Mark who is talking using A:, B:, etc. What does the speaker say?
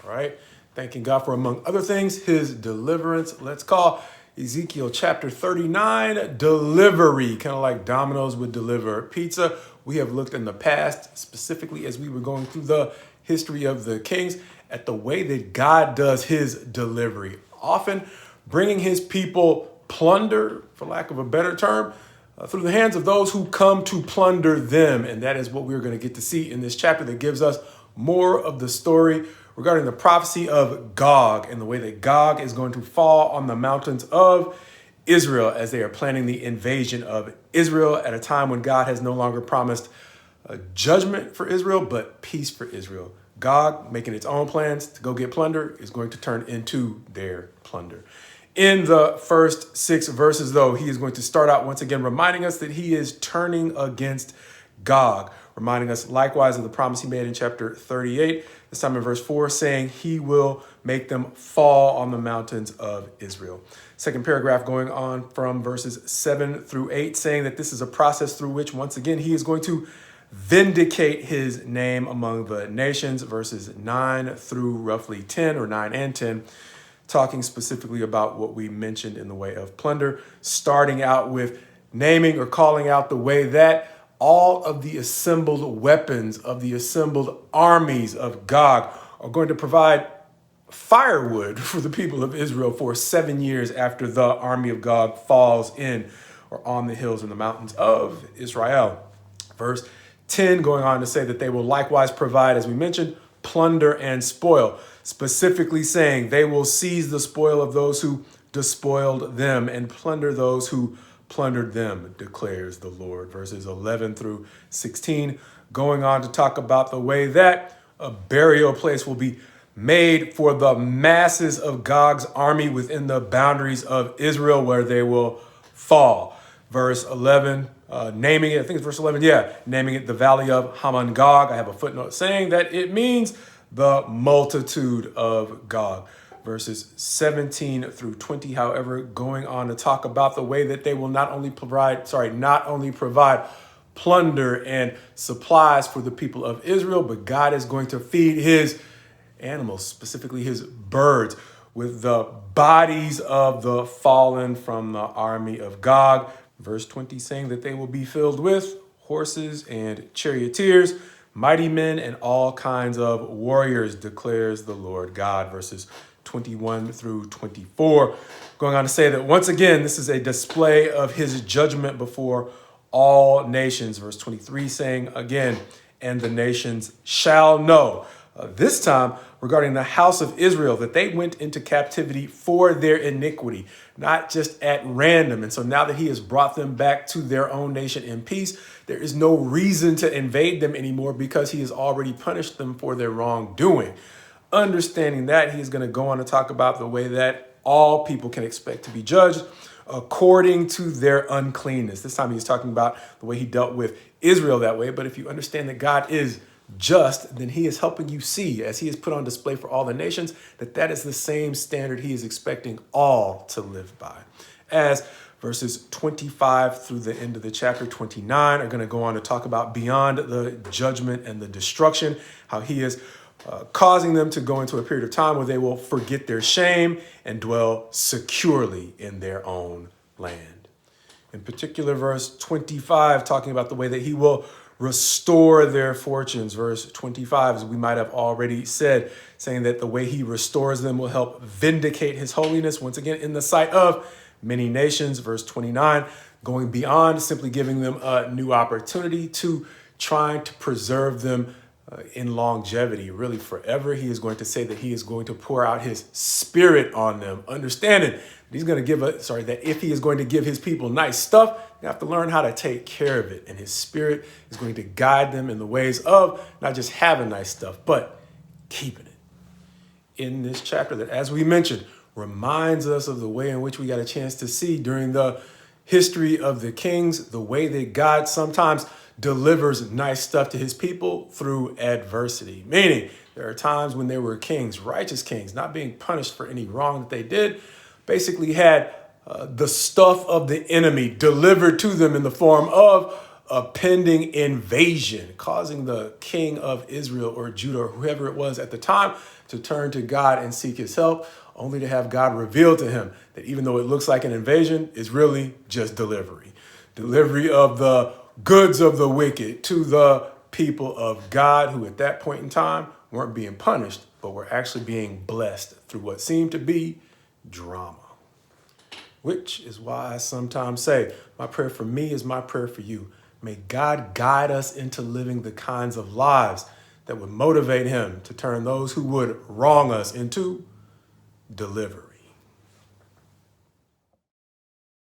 A: All right. Thanking God for, among other things, his deliverance. Let's call Ezekiel chapter 39 delivery, kind of like Domino's would deliver pizza. We have looked in the past, specifically as we were going through the history of the kings, at the way that God does his delivery, often bringing his people plunder, for lack of a better term, through the hands of those who come to plunder them. And that is what we're going to get to see in this chapter that gives us more of the story regarding the prophecy of Gog and the way that Gog is going to fall on the mountains of Israel as they are planning the invasion of Israel at a time when God has no longer promised judgment for Israel, but peace for Israel. Gog, making its own plans to go get plunder, is going to turn into their plunder. In the first 6 verses, though, he is going to start out once again reminding us that he is turning against Gog, reminding us likewise of the promise he made in chapter 38, this time in verse 4, saying he will make them fall on the mountains of Israel. Second paragraph going on from verses 7 through 8, saying that this is a process through which, once again, he is going to vindicate his name among the nations, verses 9 through roughly 10, or 9 and 10, talking specifically about what we mentioned in the way of plunder, starting out with naming or calling out the way that all of the assembled weapons of the assembled armies of Gog are going to provide firewood for the people of Israel for 7 years after the army of Gog falls in or on the hills and the mountains of Israel. Verse 10 going on to say that they will likewise provide, as we mentioned, plunder and spoil, specifically saying they will seize the spoil of those who despoiled them and plunder those who plundered them, declares the Lord. Verses 11 through 16, going on to talk about the way that a burial place will be made for the masses of Gog's army within the boundaries of Israel, where they will fall. Verse 11, naming it, I think it's verse 11, naming it the Valley of Haman Gog. I have a footnote saying that it means the multitude of Gog. Verses 17 through 20, however, going on to talk about the way that they will not only provide plunder and supplies for the people of Israel, but God is going to feed his animals, specifically his birds, with the bodies of the fallen from the army of Gog. Verse 20 saying that they will be filled with horses and charioteers, mighty men, and all kinds of warriors, declares the Lord God. Verses 21 through 24, going on to say that once again, this is a display of his judgment before all nations. Verse 23 saying again, and the nations shall know. This time regarding the house of Israel, that they went into captivity for their iniquity, not just at random. And so now that he has brought them back to their own nation in peace, there is no reason to invade them anymore because he has already punished them for their wrongdoing. Understanding that, he is going to go on to talk about the way that all people can expect to be judged according to their uncleanness. This time he's talking about the way he dealt with Israel that way. But if you understand that God is just, then he is helping you see, as he is put on display for all the nations, that that is the same standard he is expecting all to live by. As verses 25 through the end of the chapter 29 are going to go on to talk about beyond the judgment and the destruction, how he is causing them to go into a period of time where they will forget their shame and dwell securely in their own land. In particular, verse 25, talking about the way that he will restore their fortunes. Verse 25, as we might have already said, saying that the way he restores them will help vindicate his holiness, once again, in the sight of many nations. Verse 29, going beyond simply giving them a new opportunity to trying to preserve them in longevity, really forever. He is going to say that he is going to pour out his spirit on them, understanding that he's going to that if he is going to give his people nice stuff, they have to learn how to take care of it. And his spirit is going to guide them in the ways of not just having nice stuff, but keeping it. In this chapter that, as we mentioned, reminds us of the way in which we got a chance to see during the history of the kings, the way that God sometimes delivers nice stuff to his people through adversity. Meaning, there are times when they were kings, righteous kings, not being punished for any wrong that they did, basically had the stuff of the enemy delivered to them in the form of a pending invasion, causing the king of Israel or Judah or whoever it was at the time to turn to God and seek his help, only to have God reveal to him that even though it looks like an invasion, it's really just delivery. Delivery of the goods of the wicked to the people of God, who at that point in time weren't being punished, but were actually being blessed through what seemed to be drama. Which is why I sometimes say, my prayer for me is my prayer for you. May God guide us into living the kinds of lives that would motivate him to turn those who would wrong us into delivery.